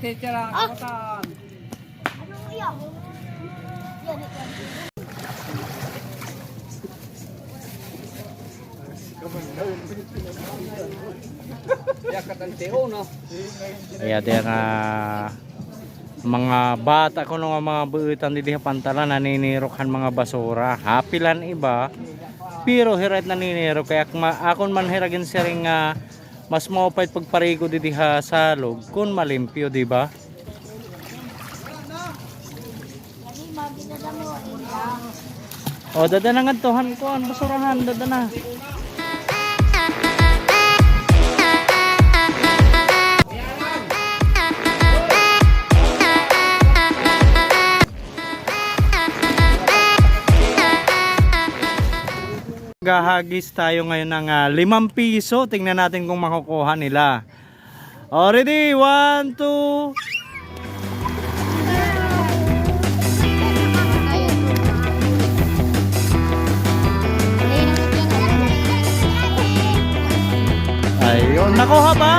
titira. Kumutan. Anong iyak? Yan, yan. Iya dia nga mga bata ko nga mga buutan di pantalan naninirokhan mga basura. Hapilan iba pero hirat naniniro kaya akon man hiragin siring nga mas maupay pagparigo di diha sa log kun malimpyo di ba? O dadana nga tuhan ko ang basurahan dadana. Gahagis tayo ngayon ng 5 piso. Tingnan natin kung makukuha nila. O, ready? 1, 2. Ayun, nakuha ba?